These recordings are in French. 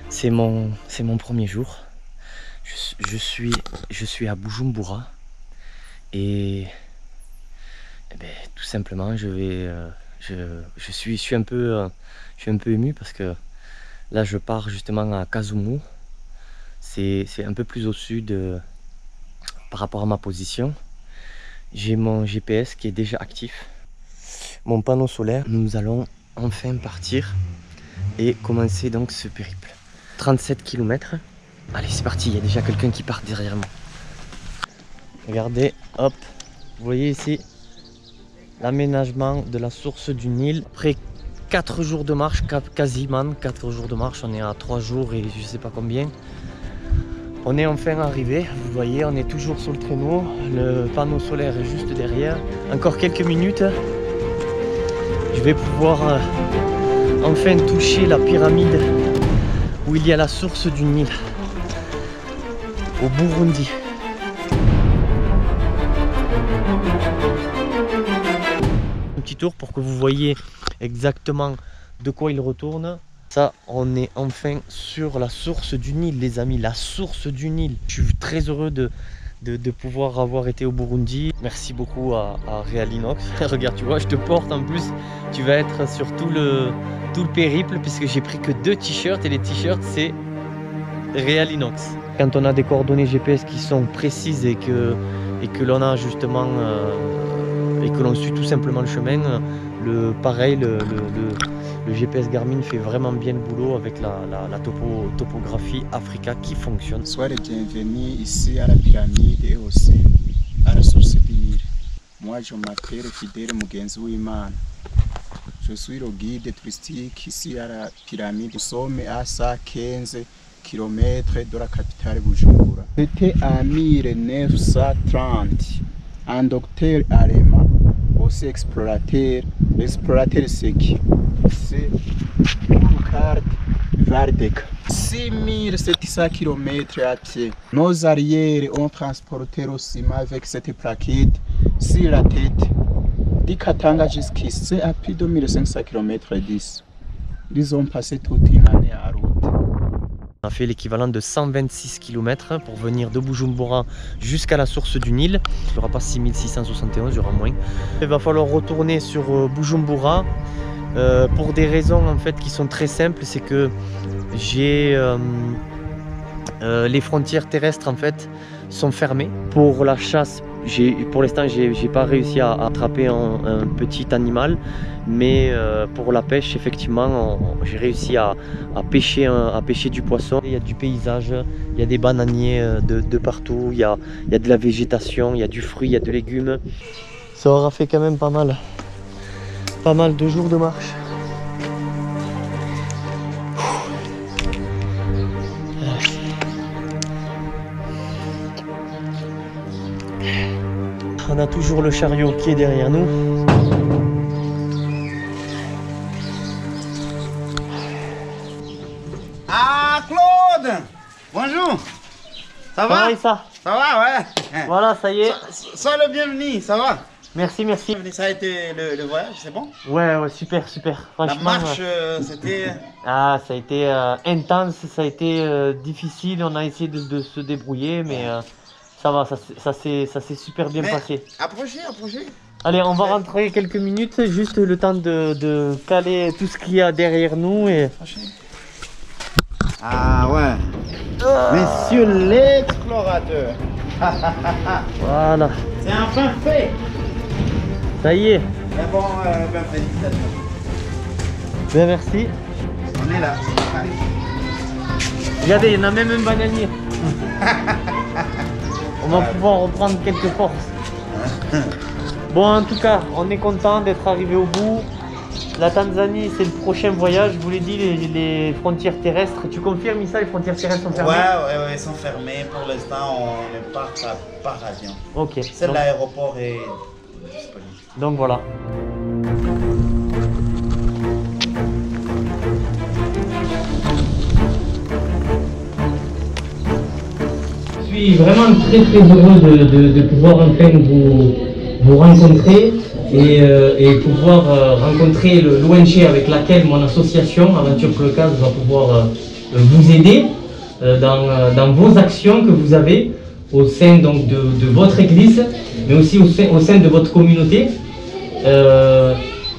C'est mon premier jour. Je suis à Bujumbura et ben, tout simplement je suis un peu ému parce que là je pars justement à Kasumu. C'est un peu plus au sud par rapport à ma position. J'ai mon GPS qui est déjà actif, mon panneau solaire. Nous allons enfin partir et commencer donc ce périple. 37 km. Allez, c'est parti, il y a déjà quelqu'un qui part derrière moi. Regardez, hop, vous voyez ici l'aménagement de la source du Nil. Après 4 jours de marche, quasiment 4 jours de marche, on est à 3 jours et je sais pas combien. On est enfin arrivé, vous voyez, on est toujours sur le traîneau. Le panneau solaire est juste derrière. Encore quelques minutes, je vais pouvoir enfin toucher la pyramide où il y a la source du Nil, au Burundi. Un petit tour pour que vous voyez exactement de quoi il retourne. Ça, on est enfin sur la source du Nil, les amis, la source du Nil. Je suis très heureux de pouvoir avoir été au Burundi. Merci beaucoup à Real Inox. Regarde, tu vois, je te porte en plus. Tu vas être sur tout le périple puisque j'ai pris que 2 t-shirts et les t-shirts c'est Real Inox. Quand on a des coordonnées GPS qui sont précises et que l'on a justement et que l'on suit tout simplement le chemin, le GPS Garmin fait vraiment bien le boulot avec la topographie Africa qui fonctionne. Sois le bienvenu ici à la pyramide et aussi à la source du Nil. Moi je m'appelle Fidèle Mugenzi W'Imana. Je suis le guide touristique ici à la pyramide. Nous sommes à 115 km de la capitale Bujumbura. C'était en 1930. Un docteur allemand, aussi explorateur sec. C'est Burkhard Waldeck. 6700 km à pied. Nos arrières ont transporté le ciment avec cette plaquette sur la tête. Du Katanga jusqu'ici à plus de 1500 km 10. Ils ont passé toute une année à route. On a fait l'équivalent de 126 km pour venir de Bujumbura jusqu'à la source du Nil. Il n'y aura pas 6671, il y aura moins. Il va falloir retourner sur Bujumbura pour des raisons en fait qui sont très simples. C'est que j'ai les frontières terrestres en fait sont fermées pour la chasse. Pour l'instant, j'ai pas réussi à attraper un petit animal, mais pour la pêche, effectivement, j'ai réussi à pêcher du poisson. Il y a du paysage, il y a des bananiers de partout, il y a de la végétation, il y a du fruit, il y a de légumes. Ça aura fait quand même pas mal de jours de marche. On a toujours le chariot qui est derrière nous. Ah Claude! Bonjour! Ça va? Ça va, ouais! Voilà, ça y est. Sois le bienvenu, ça va? Merci, merci. Ça a été le voyage, c'est bon? Ouais, super. Franchement, la marche, c'était... Ah, ça a été intense, ça a été difficile. On a essayé de se débrouiller, mais ça va, ça s'est super bien passé. Approchez. Allez, on va rentrer quelques minutes, juste le temps de caler tout ce qu'il y a derrière nous. Ah ouais. Monsieur l'explorateur. Voilà. C'est enfin fait. Ça y est. Mais bon, félicitations. Bien, merci. On est là. Allez. Regardez, il y en a même un bananier. On va pouvoir reprendre quelques forces. Bon, en tout cas, on est content d'être arrivé au bout. La Tanzanie, c'est le prochain voyage. Je vous l'ai dit, les frontières terrestres. Tu confirmes, Issa, les frontières terrestres sont fermées? Ouais, sont fermées. Pour l'instant, on ne part pas par avion. Ok. Seul l'aéroport est disponible. Donc voilà. suis vraiment très heureux de pouvoir enfin vous rencontrer et pouvoir rencontrer l'ONG avec laquelle mon association Aventure Cloquaz va pouvoir vous aider dans vos actions que vous avez au sein donc, de votre église, mais aussi au sein de votre communauté.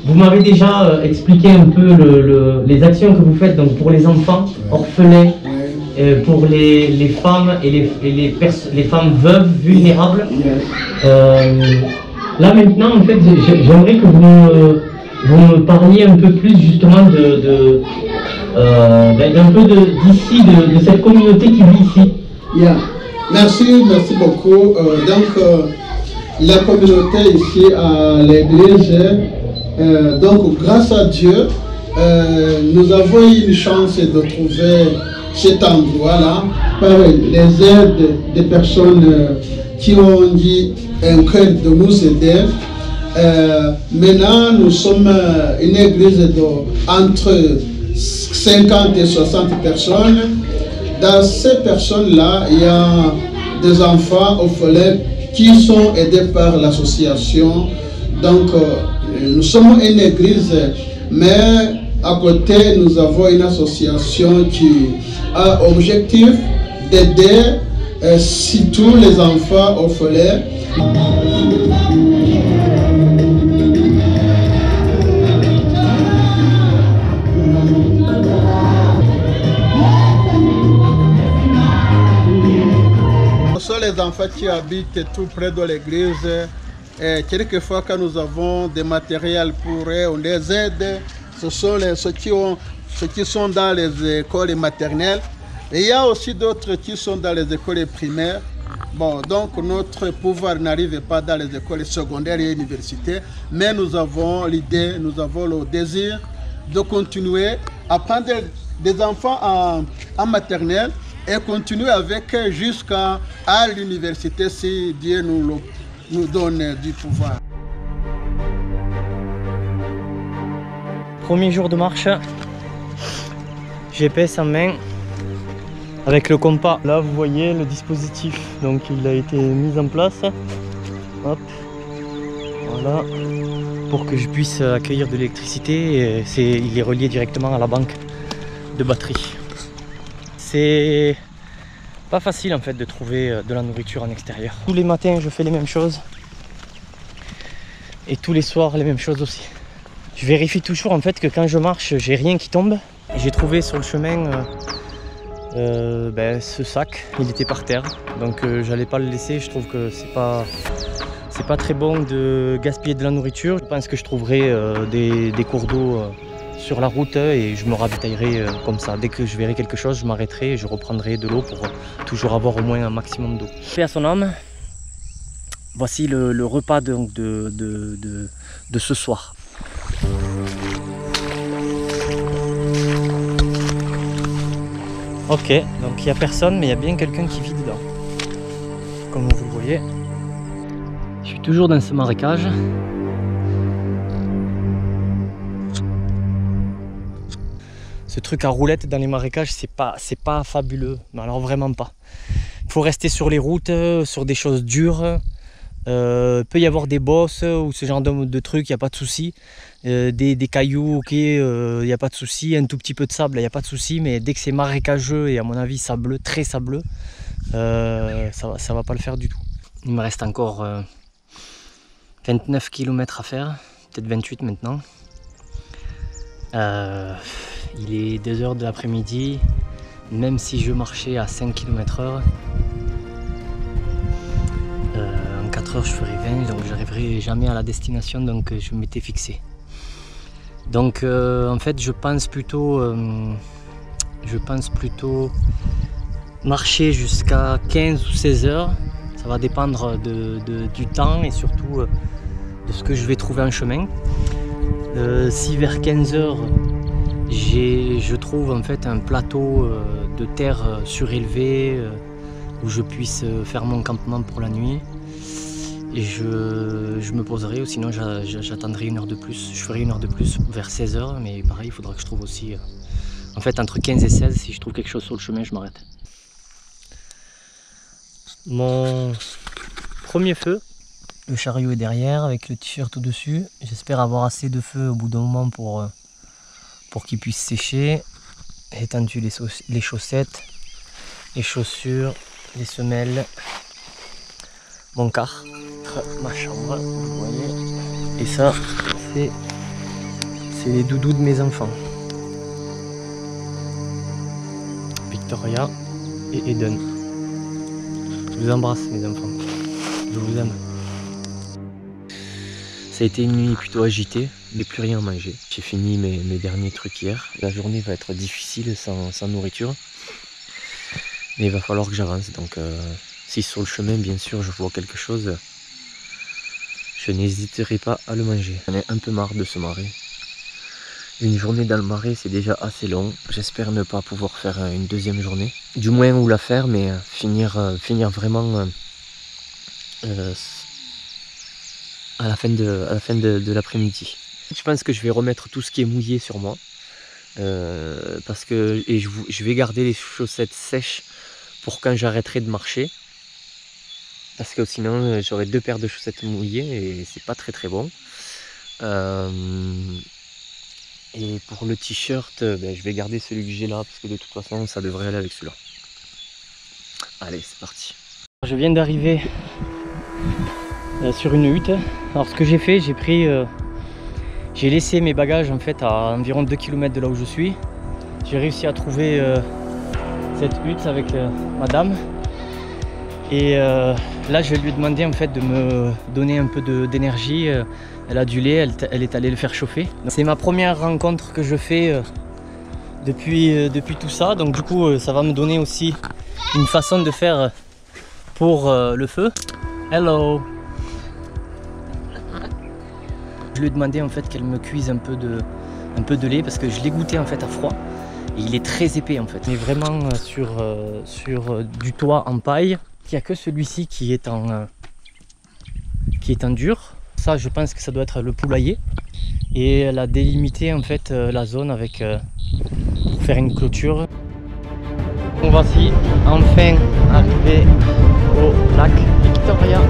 Vous m'avez déjà expliqué un peu les actions que vous faites donc, pour les enfants orphelins, pour les femmes et les femmes veuves vulnérables. Là maintenant, en fait, j'aimerais que vous me parliez un peu plus justement d'un peu d'ici, de cette communauté qui vit ici. Yeah. Merci beaucoup. La communauté ici à l'église, donc grâce à Dieu, nous avons eu une chance de trouver cet endroit-là par les aides des personnes qui ont dit un cœur de nous aider. Maintenant, nous sommes une église entre 50 et 60 personnes. Dans ces personnes-là, il y a des enfants orphelins qui sont aidés par l'association. Donc, nous sommes une église, mais à côté, nous avons une association qui a objectif d'aider surtout les enfants orphelins. Ce sont les enfants qui habitent tout près de l'église. Quelquefois, quand nous avons des matériels pour eux, on les aide. Ce sont ceux qui sont dans les écoles maternelles. Et il y a aussi d'autres qui sont dans les écoles primaires. Bon, donc notre pouvoir n'arrive pas dans les écoles secondaires et universités, mais nous avons l'idée, nous avons le désir de continuer à prendre des enfants en maternelle et continuer avec eux jusqu'à l'université si Dieu nous donne du pouvoir. Premier jour de marche, GPS en main, avec le compas. Là vous voyez le dispositif, donc il a été mis en place. Hop, voilà, pour que je puisse accueillir de l'électricité. Il est relié directement à la banque de batterie. C'est pas facile en fait de trouver de la nourriture en extérieur. Tous les matins je fais les mêmes choses et tous les soirs les mêmes choses aussi. Je vérifie toujours en fait que quand je marche j'ai rien qui tombe. J'ai trouvé sur le chemin ce sac, il était par terre, donc j'allais pas le laisser. Je trouve que c'est pas très bon de gaspiller de la nourriture. Je pense que je trouverai des cours d'eau sur la route et je me ravitaillerai comme ça. Dès que je verrai quelque chose, je m'arrêterai et je reprendrai de l'eau pour toujours avoir au moins un maximum d'eau. Paix à son âme. Voici le repas donc, de ce soir. Ok, donc il n'y a personne, mais il y a bien quelqu'un qui vit dedans. Comme vous le voyez. Je suis toujours dans ce marécage. Ce truc à roulettes dans les marécages, c'est pas fabuleux, mais alors vraiment pas. Il faut rester sur les routes, sur des choses dures. Peut y avoir des bosses ou ce genre de trucs, il n'y a pas de souci. Des cailloux, ok, il n'y a pas de souci. Un tout petit peu de sable, il n'y a pas de souci. Mais dès que c'est marécageux et à mon avis sableux, très sableux, ça va pas le faire du tout. Il me reste encore 29 km à faire, peut-être 28 maintenant. Il est 2 h de l'après-midi, même si je marchais à 5 km/h, en 4 heures je ferai 20, donc j'arriverai jamais à la destination, donc je m'étais fixé. Donc en fait je pense plutôt marcher jusqu'à 15 ou 16 heures, ça va dépendre du temps et surtout de ce que je vais trouver en chemin. Si vers 15 heures je trouve en fait un plateau de terre surélevé où je puisse faire mon campement pour la nuit, et je me poserai, ou sinon j'attendrai 1 heure de plus. Je ferai 1 heure de plus vers 16 heures, mais pareil il faudra que je trouve aussi en fait entre 15 et 16, si je trouve quelque chose sur le chemin je m'arrête. Mon premier feu. Le chariot est derrière avec le t-shirt au-dessus. J'espère avoir assez de feu au bout d'un moment pour qu'il puisse sécher. J'ai étendu les chaussettes, les chaussures, les semelles, mon car, ma chambre, vous voyez. Et ça, c'est les doudous de mes enfants. Victoria et Eden. Je vous embrasse mes enfants. Je vous aime. Ça a été une nuit plutôt agitée, mais plus rien à manger. J'ai fini mes derniers trucs hier. La journée va être difficile sans nourriture. Mais il va falloir que j'avance. Donc si sur le chemin, bien sûr, je vois quelque chose, je n'hésiterai pas à le manger. J'en ai un peu marre de ce marais. Une journée dans le marais, c'est déjà assez long. J'espère ne pas pouvoir faire une deuxième journée. Du moins, ou la faire, mais finir vraiment à la fin de l'après-midi. Je pense que je vais remettre tout ce qui est mouillé sur moi. Parce que je vais garder les chaussettes sèches pour quand j'arrêterai de marcher. Parce que sinon, j'aurai 2 paires de chaussettes mouillées et c'est pas très bon. Et pour le t-shirt, je vais garder celui que j'ai là parce que de toute façon ça devrait aller avec celui-là. Allez, c'est parti. Je viens d'arriver sur une hutte. Alors ce que j'ai fait, j'ai laissé mes bagages en fait à environ 2 km de là où je suis. J'ai réussi à trouver cette hutte avec madame. Et là je lui ai demandé en fait de me donner un peu d'énergie. Elle a du lait, elle est allée le faire chauffer. C'est ma première rencontre que je fais depuis tout ça. Donc du coup ça va me donner aussi une façon de faire pour le feu. Hello. Je lui ai demandé en fait qu'elle me cuise un peu de lait parce que je l'ai goûté en fait à froid. Et il est très épais en fait. On est vraiment sur du toit en paille. Il n'y a que celui-ci qui est en dur. Ça, je pense que ça doit être le poulailler. Et elle a délimité en fait la zone avec pour faire une clôture. On voici enfin arrivé au lac Victoria.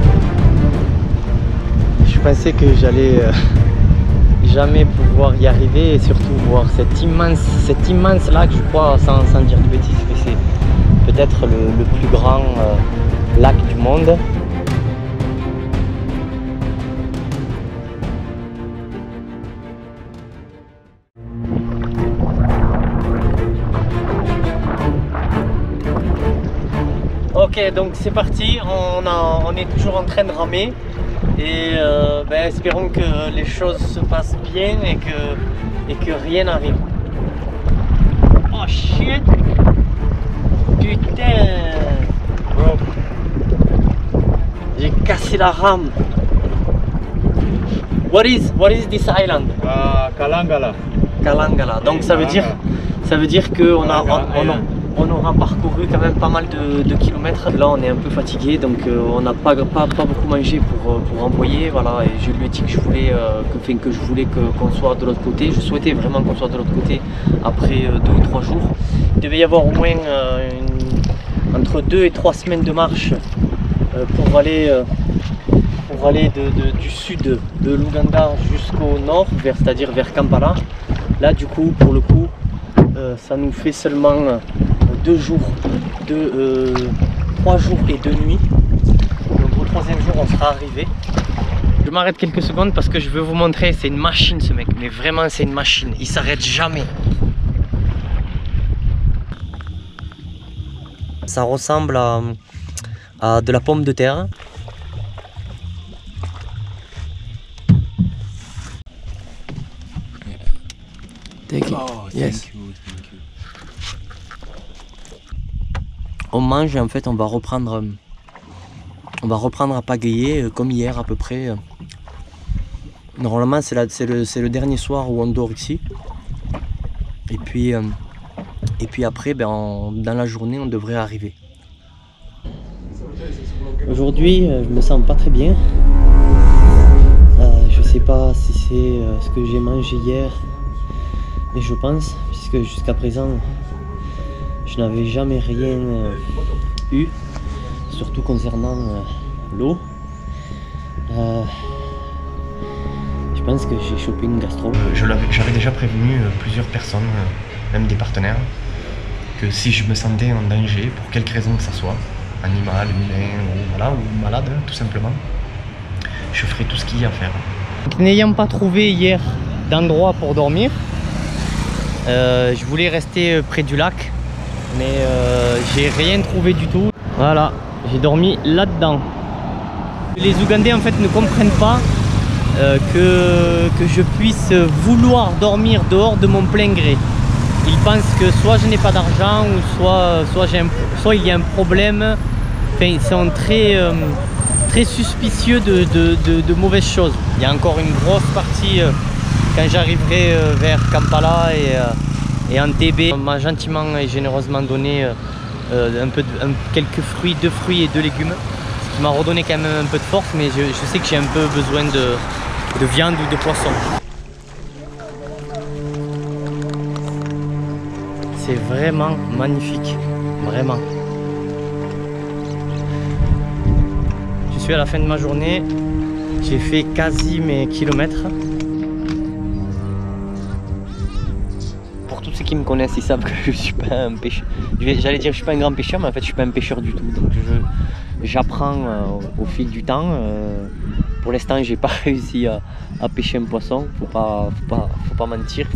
Je pensais que j'allais jamais pouvoir y arriver et surtout voir cet immense lac, je crois, sans dire de bêtises, que c'est peut-être le plus grand lac du monde. Ok, donc c'est parti, on est toujours en train de ramer et espérons que les choses se passent bien et que rien n'arrive. Oh shit! Putain! Bro. J'ai cassé la rame. What is this island? Kalangala. Kalangala. Donc ça veut dire qu'on aura parcouru quand même pas mal de kilomètres. Là on est un peu fatigué, donc on n'a pas beaucoup mangé pour envoyer. Voilà, et je lui ai dit que je voulais qu'on soit de l'autre côté. Je souhaitais vraiment qu'on soit de l'autre côté après 2 ou 3 jours. Il devait y avoir au moins entre 2 et 3 semaines de marche pour aller du sud de l'Ouganda jusqu'au nord, c'est-à-dire vers Kampala. Là du coup, pour le coup, ça nous fait seulement 3 jours et 2 nuits. Donc au 3e jour on sera arrivé. Je m'arrête quelques secondes parce que je veux vous montrer, c'est une machine ce mec, mais vraiment c'est une machine, il s'arrête jamais. Ça ressemble à de la pomme de terre. Take it. Oh, Yes. thank you. On mange et en fait on va reprendre à pagayer comme hier à peu près. Normalement c'est le dernier soir où on dort ici. Et puis après dans la journée on devrait arriver. Aujourd'hui je me sens pas très bien. Je sais pas si c'est ce que j'ai mangé hier. Mais je pense, puisque jusqu'à présent je n'avais jamais rien eu, surtout concernant l'eau. Je pense que j'ai chopé une gastro. J'avais déjà prévenu plusieurs personnes, même des partenaires, que si je me sentais en danger, pour quelque raison que ça soit, animal, humain ou malade tout simplement, je ferai tout ce qu'il y a à faire. N'ayant pas trouvé hier d'endroit pour dormir, je voulais rester près du lac, mais j'ai rien trouvé du tout. Voilà, j'ai dormi là-dedans. Les Ougandais en fait ne comprennent pas que je puisse vouloir dormir dehors de mon plein gré. Ils pensent que soit je n'ai pas d'argent ou soit il y a un problème. Enfin, ils sont très suspicieux de mauvaises choses. Il y a encore une grosse partie quand j'arriverai vers Kampala et Entebbe. On m'a gentiment et généreusement donné quelques fruits, 2 fruits et 2 légumes. Ce qui m'a redonné quand même un peu de force, mais je sais que j'ai un peu besoin de viande ou de poisson. C'est vraiment magnifique, vraiment. Je suis à la fin de ma journée, j'ai fait quasi mes kilomètres. Pour tous ceux qui me connaissent, ils savent que je suis pas un pêcheur. J'allais dire que je suis pas un grand pêcheur, mais en fait je suis pas un pêcheur du tout. Donc j'apprends au fil du temps. Pour l'instant, j'ai pas réussi à pêcher un poisson, faut pas mentir.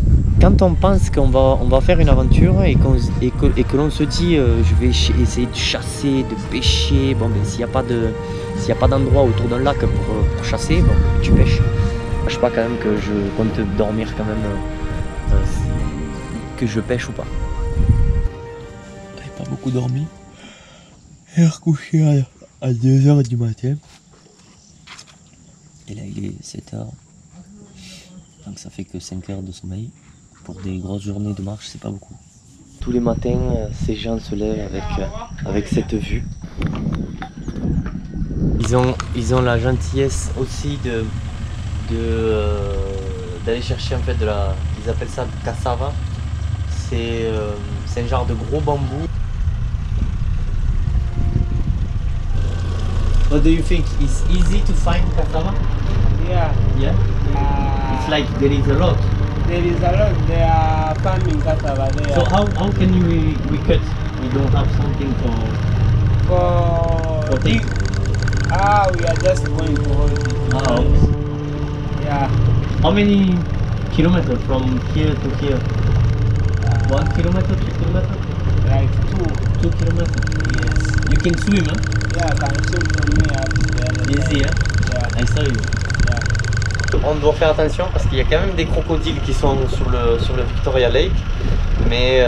Quand on pense qu'on va faire une aventure et que l'on se dit je vais essayer de chasser, de pêcher, bon ben s'il n'y a pas d'endroit autour d'un lac pour chasser, bon tu pêches. Je sais pas quand même que je compte dormir quand même, que je pêche ou pas. J'ai pas beaucoup dormi. J'ai recouché à 2 h du matin. Et là il est 7 h. Donc ça fait que 5 heures de sommeil. Pour des grosses journées de marche, c'est pas beaucoup. Tous les matins, ces gens se lèvent avec cette vue. Ils ont la gentillesse aussi d'aller chercher en fait ils appellent ça cassava. C'est un genre de gros bambou. What do you think? It's easy to find cassava? Yeah. Yeah? It's like there is a lot. There is a lot. They are farming cassava there. So how can we cut? We don't have something for dig. We are just going to hold it. okay. Yeah. How many kilometers from here to here? 1 kilometer, 2 kilometers? Like 2 kilometers? Yes. You can swim, huh? Yeah, I can swim from here up there. Easy, huh? Yeah. I saw you. Yeah. On doit faire attention parce qu'il y a quand même des crocodiles qui sont sur le Victoria Lake, mais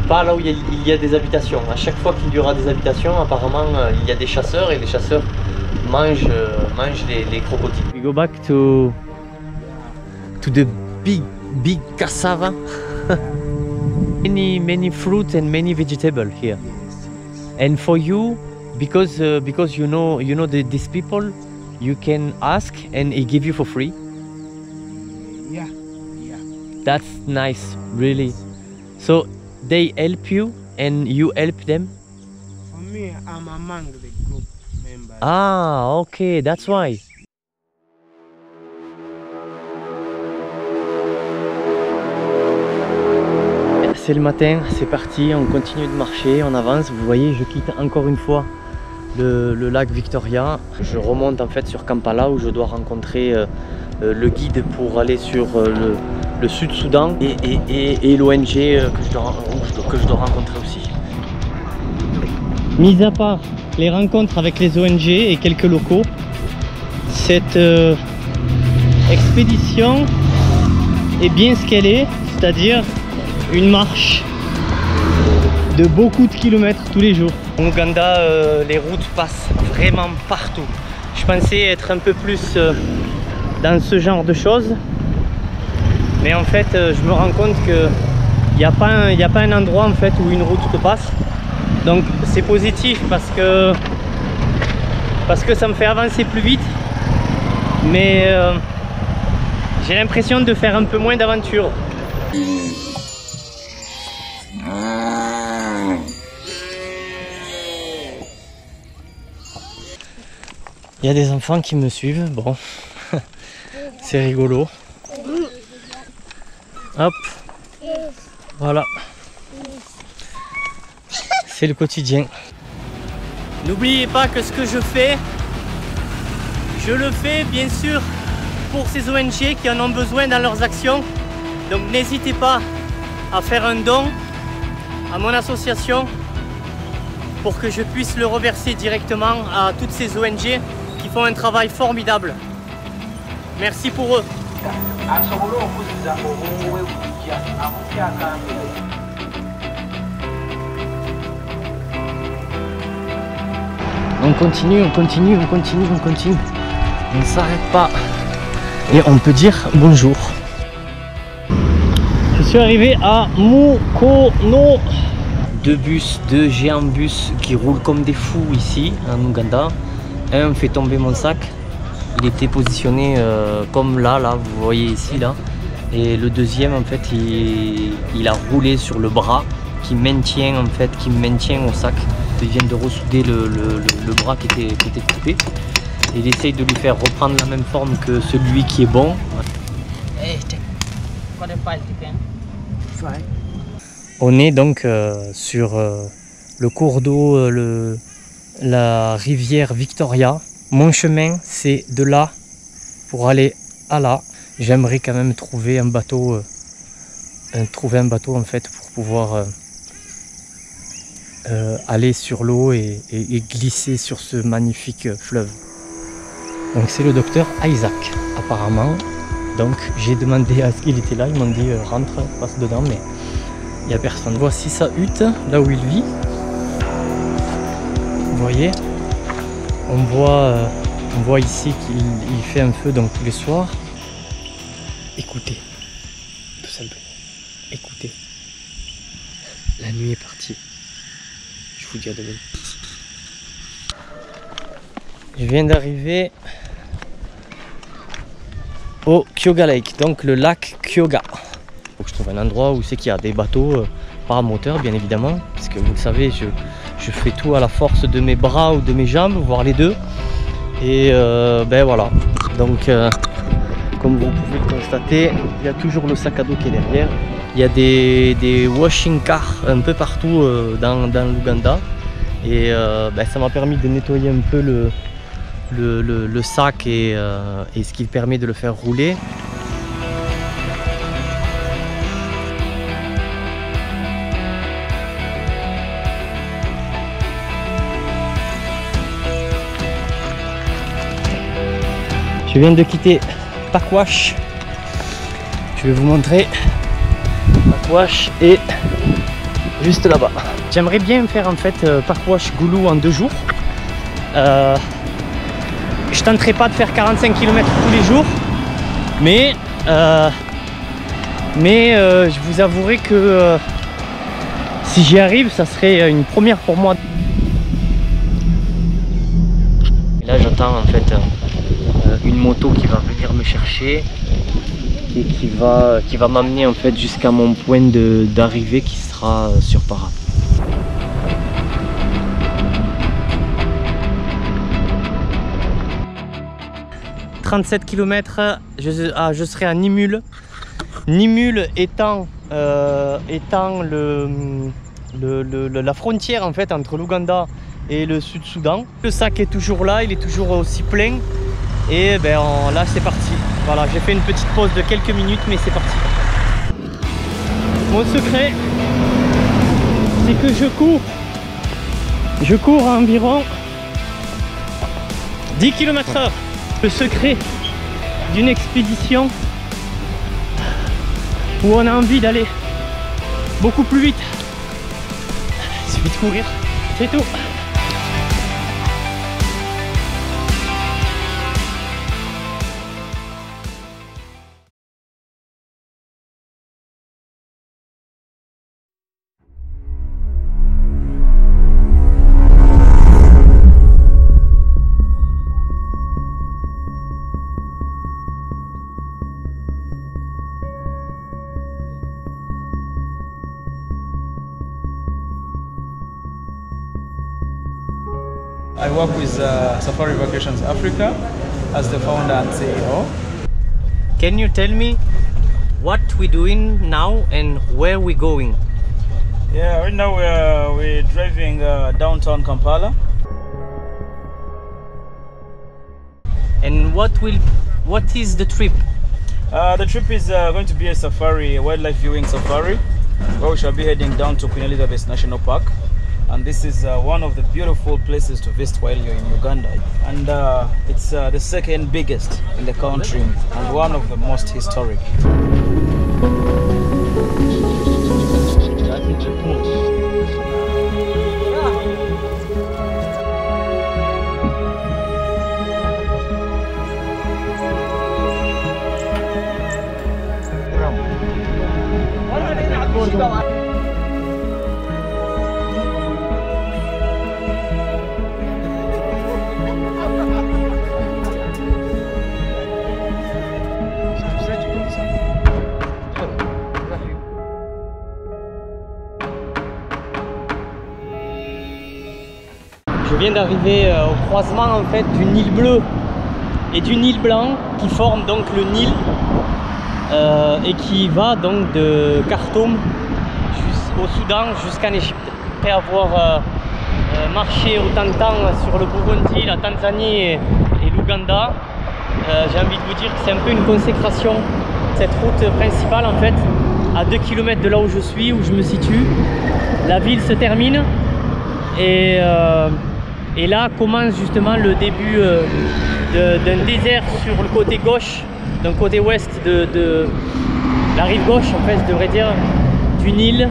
pas là où il y a des habitations. À chaque fois qu'il y aura des habitations, apparemment il y a des chasseurs et les chasseurs mangent les crocodiles. We go back to the big cassava. many fruit and many vegetable here. And for you, because you know these people, you can ask and they give you for free. Yeah. That's nice, really. So they help you and you help them? For me, I'm among the group members. Ah, okay, that's why. C'est le matin, c'est parti, on continue de marcher, on avance. Vous voyez, je quitte encore une fois le lac Victoria. Je remonte en fait sur Kampala où je dois rencontrer le guide pour aller sur le Sud-Soudan et l'ONG que je dois rencontrer aussi. Mis à part les rencontres avec les ONG et quelques locaux, cette expédition est bien ce qu'elle est, c'est-à-dire une marche de beaucoup de kilomètres tous les jours. En Ouganda, les routes passent vraiment partout. Je pensais être un peu plus dans ce genre de choses, mais en fait je me rends compte qu'il n'y a pas un endroit en fait où une route te passe. Donc c'est positif parce que ça me fait avancer plus vite, mais j'ai l'impression de faire un peu moins Il y a des enfants qui me suivent, bon, c'est rigolo. Hop, voilà. C'est le quotidien. N'oubliez pas que ce que je le fais bien sûr pour ces ONG qui en ont besoin dans leurs actions. Donc n'hésitez pas à faire un don à mon association pour que je puisse le reverser directement à toutes ces ONG qui font un travail formidable. Merci pour eux. On continue, on continue, on continue, on continue. On ne s'arrête pas. Et on peut dire bonjour. Je suis arrivé à Mukono. Deux géants bus qui roulent comme des fous ici en Ouganda. Un fait tomber mon sac. Il était positionné comme là, vous voyez ici là. Et le deuxième en fait il a roulé sur le bras qui maintient au sac. Il vient de ressouder le bras qui était coupé. Et il essaye de lui faire reprendre la même forme que celui qui est bon. On est donc sur le cours d'eau, la rivière Victoria. Mon chemin c'est de là pour aller à là. J'aimerais quand même trouver un bateau en fait pour pouvoir aller sur l'eau et glisser sur ce magnifique fleuve. Donc c'est le docteur Isaac apparemment. Donc j'ai demandé à ce qu'il était là, ils m'ont dit rentre, passe dedans, mais il n'y a personne. Voici sa hutte, là où il vit. Vous voyez, on voit ici qu'il fait un feu donc tous les soirs. Écoutez, tout simplement, écoutez. La nuit est partie. Je vous dis à demain. Je viens d'arriver au Kyoga Lake, donc le lac Kyoga. Faut que je trouve un endroit où c'est qu'il y a des bateaux paramoteurs, bien évidemment, parce que vous le savez, je fais tout à la force de mes bras ou de mes jambes, voire les deux. Et ben voilà. Donc comme vous pouvez le constater, il y a toujours le sac à dos qui est derrière. Il y a des washing cars un peu partout dans l'Ouganda. Et ben, ça m'a permis de nettoyer un peu le sac et ce qui permet de le faire rouler. Je viens de quitter Pakwash. Je vais vous montrer. Pakwash est juste là-bas. J'aimerais bien faire en fait Pakwash Gulu en 2 jours. Je tenterai pas de faire 45 km tous les jours, mais je vous avouerai que si j'y arrive, ça serait une première pour moi. Et là, j'attends en fait une moto qui va venir me chercher et qui va m'amener en fait jusqu'à mon point d'arrivée qui sera sur Para. « 37 km, je serai à Nimule. Nimule étant la frontière en fait entre l'Ouganda et le Sud-Soudan. Le sac est toujours là, il est toujours aussi plein. Et ben là c'est parti. Voilà, j'ai fait une petite pause de quelques minutes, mais c'est parti. Mon secret, c'est que je cours à environ 10 km/h. Le secret d'une expédition où on a envie d'aller beaucoup plus vite, il suffit de courir, c'est tout. I work with Safari Vacations Africa as the founder and CEO. Can you tell me what we're doing now and where we're going? Yeah, right now we're driving downtown Kampala. And what is the trip? The trip is going to be a safari, a wildlife viewing safari, where we shall be heading down to Queen Elizabeth National Park. And this is one of the beautiful places to visit while you're in Uganda. And it's the second biggest in the country and one of the most historic. Je viens d'arriver au croisement en fait du Nil bleu et du Nil blanc qui forment donc le Nil et qui va donc de Khartoum au Soudan jusqu'en Égypte. Après avoir marché autant de temps sur le Burundi, la Tanzanie et l'Ouganda, j'ai envie de vous dire que c'est un peu une consécration. Cette route principale en fait, à 2 km de là où je suis, où je me situe, la ville se termine et là commence justement le début d'un désert sur le côté gauche, d'un côté ouest de la rive gauche en fait, je devrais dire, du Nil.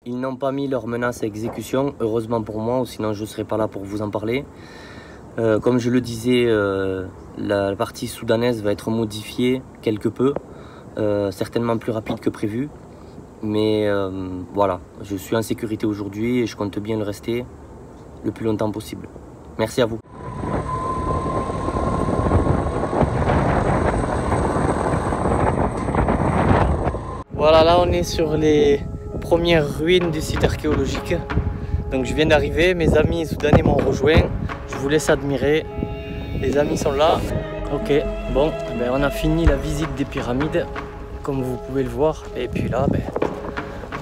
Ils n'ont pas mis leur menace à exécution, heureusement pour moi, ou sinon je ne serais pas là pour vous en parler. Comme je le disais, la partie soudanaise va être modifiée quelque peu, certainement plus rapide que prévu. Mais voilà, je suis en sécurité aujourd'hui et je compte bien le rester le plus longtemps possible. Merci à vous. Voilà, là on est sur les premières ruines du site archéologique. Donc je viens d'arriver, mes amis soudanais m'ont rejoint. Je vous laisse admirer. Les amis sont là. Ok, bon, ben, on a fini la visite des pyramides, comme vous pouvez le voir. Et puis là, ben,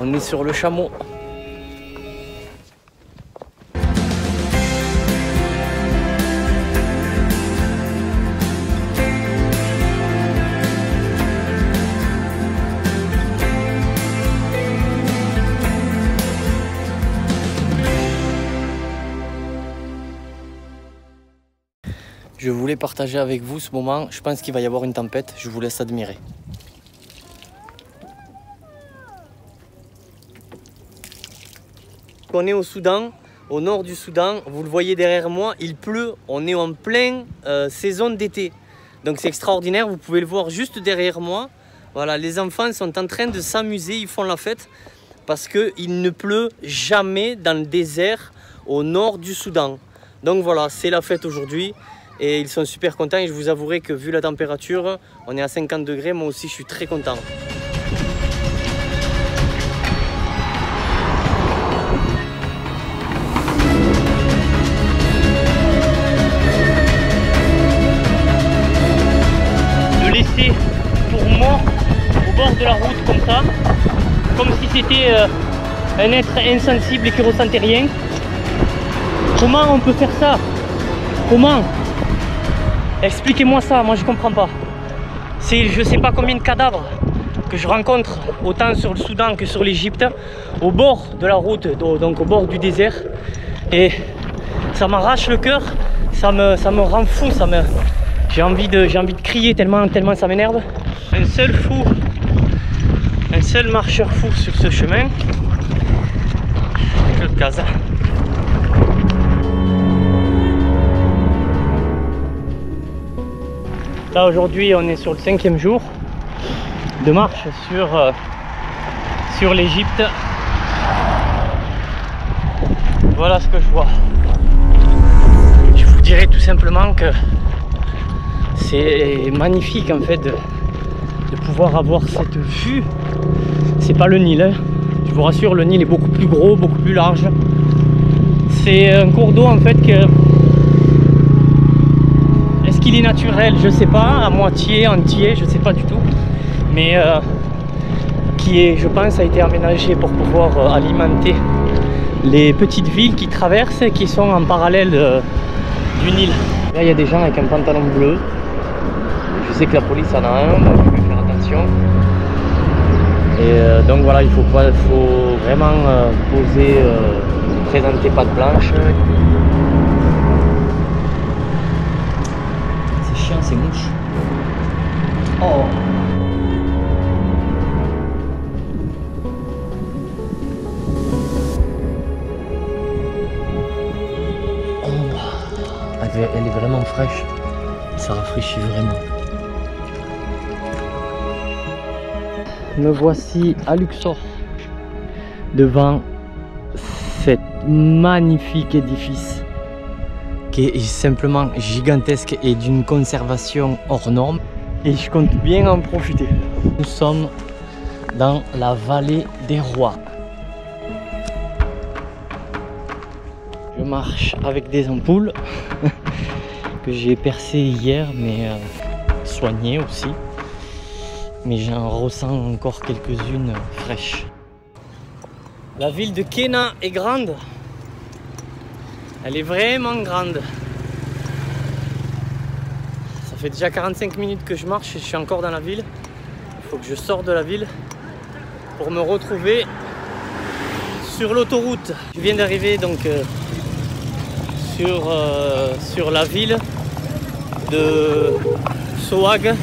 on est sur le chameau. Je voulais partager avec vous ce moment. Je pense qu'il va y avoir une tempête. Je vous laisse admirer. On est au Soudan, au nord du Soudan. Vous le voyez derrière moi, il pleut. On est en pleine saison d'été. Donc c'est extraordinaire. Vous pouvez le voir juste derrière moi. Voilà, les enfants sont en train de s'amuser. Ils font la fête parce qu'il ne pleut jamais dans le désert au nord du Soudan. Donc voilà, c'est la fête aujourd'hui. Et ils sont super contents et je vous avouerai que vu la température, on est à 50 degrés, moi aussi je suis très content. De laisser pour mort au bord de la route comme ça, comme si c'était un être insensible et qui ne ressentait rien. Comment on peut faire ça? Comment? Expliquez-moi ça, moi je comprends pas. C'est je sais pas combien de cadavres que je rencontre, autant sur le Soudan que sur l'Égypte, au bord de la route, donc au bord du désert. Et ça m'arrache le cœur, ça me rend fou, j'ai envie de crier tellement ça m'énerve. Un seul fou, un seul marcheur fou sur ce chemin. Claude Casa. Là aujourd'hui on est sur le 5e jour de marche sur l'Égypte. Voilà ce que je vois. Je vous dirais tout simplement que c'est magnifique en fait de pouvoir avoir cette vue. C'est pas le Nil, hein. Je vous rassure, le Nil est beaucoup plus gros, beaucoup plus large. C'est un cours d'eau en fait que... Est-ce qu'il est naturel? Je sais pas, à moitié, entier, je sais pas du tout. Mais qui est, je pense, a été aménagé pour pouvoir alimenter les petites villes qui traversent et qui sont en parallèle du Nil. Là, il y a des gens avec un pantalon bleu. Je sais que la police en a un, donc je vais faire attention. Et donc voilà, il faut vraiment poser, présenter patte blanche. C'est chiant ces mouches. Oh. Elle est vraiment fraîche, ça rafraîchit vraiment. Me voici à Luxor, devant cet magnifique édifice qui est simplement gigantesque et d'une conservation hors norme. Et je compte bien en profiter. Nous sommes dans la vallée des rois. Je marche avec des ampoules que j'ai percées hier, mais soignées aussi. Mais j'en ressens encore quelques-unes fraîches. La ville de Khéna est grande. Elle est vraiment grande. Ça fait déjà 45 minutes que je marche et je suis encore dans la ville. Il faut que je sorte de la ville pour me retrouver sur l'autoroute. Je viens d'arriver donc sur la ville de Sohag.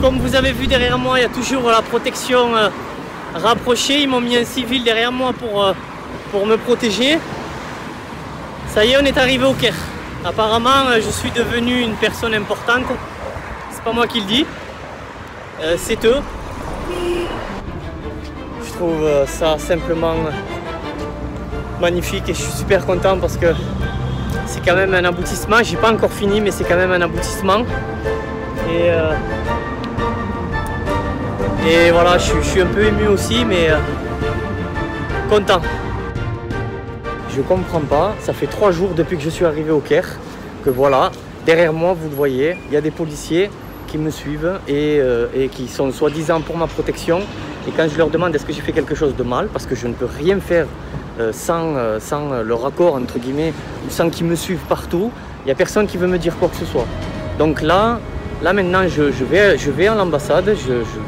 Comme vous avez vu derrière moi, il y a toujours la protection rapprochée. Ils m'ont mis un civil derrière moi pour me protéger. Ça y est, on est arrivé au Caire. Apparemment, je suis devenu une personne importante. C'est pas moi qui le dis, c'est eux. Je trouve ça simplement magnifique et je suis super content parce que c'est quand même un aboutissement. J'ai pas encore fini, mais c'est quand même un aboutissement. Et voilà, je suis un peu ému aussi, mais content. Je comprends pas, ça fait 3 jours depuis que je suis arrivé au Caire, que voilà, derrière moi, vous le voyez, il y a des policiers qui me suivent et qui sont soi-disant pour ma protection. Et quand je leur demande est-ce que j'ai fait quelque chose de mal, parce que je ne peux rien faire sans leur accord, entre guillemets, ou sans qu'ils me suivent partout, il n'y a personne qui veut me dire quoi que ce soit. Donc là maintenant, je vais à l'ambassade,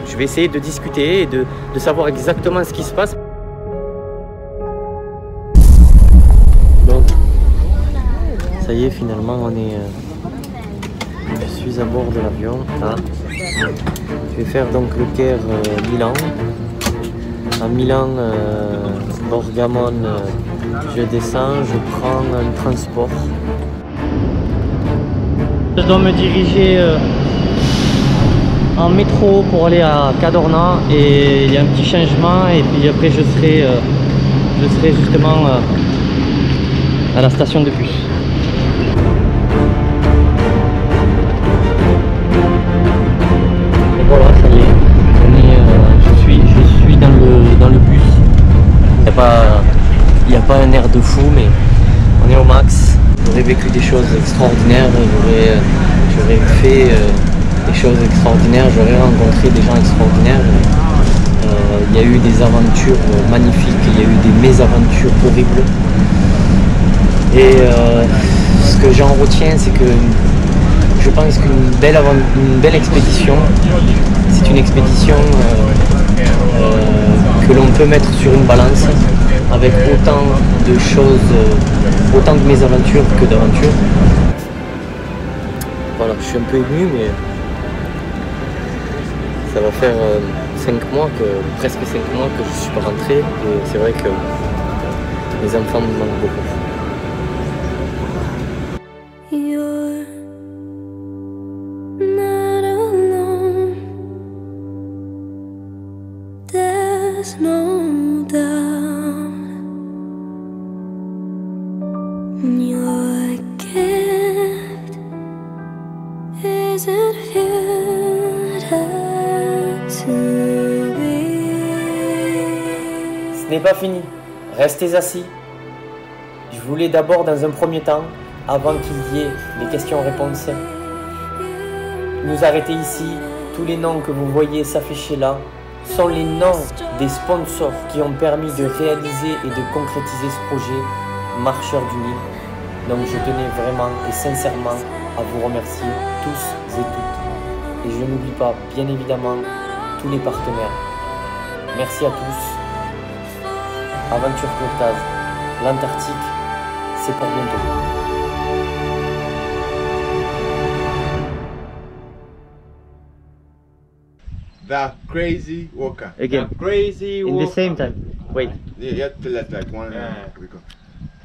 je vais essayer de discuter et de savoir exactement ce qui se passe. Donc, ça y est, finalement, je suis à bord de l'avion. Là. Je vais faire donc le Caire Milan. À Milan, Borgamone, je descends, je prends un transport. Je dois me diriger en métro pour aller à Cadorna et il y a un petit changement et puis après je serai justement à la station de bus. Et voilà, ça y est, je suis dans le bus. Il n'y a pas un air de fou, mais on est au max. J'aurais vécu des choses extraordinaires, j'aurais fait des choses extraordinaires, j'aurais rencontré des gens extraordinaires. Il y a eu des aventures magnifiques, il y a eu des mésaventures horribles. Et ce que j'en retiens, c'est que je pense qu'une belle expédition, c'est une expédition que l'on peut mettre sur une balance avec autant de choses, autant de mésaventures que d'aventures. Voilà, je suis un peu ému, mais ça va faire presque 5 mois que je ne suis pas rentré et c'est vrai que mes enfants me manquent beaucoup. Isn't futile Ce n'est pas fini. Restez assis. Je voulais d'abord, dans un premier temps, avant qu'il y ait les questions-réponses, nous arrêter ici. Tous les noms que vous voyez s'afficher là sont les noms des sponsors qui ont permis de réaliser et de concrétiser ce projet Marcheurs du Nil. Donc je tenais vraiment et sincèrement à vous remercier tous et toutes. Et je n'oublie pas, bien évidemment, tous les partenaires. Merci à tous. Aventure Curtaz, l'Antarctique, c'est pour bientôt. The Crazy Walker. Again. The Crazy Walker. In the same time. Wait. Yeah, you have to let like one. Yeah. We go.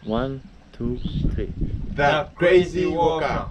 1, 2, 3. The Crazy Walker.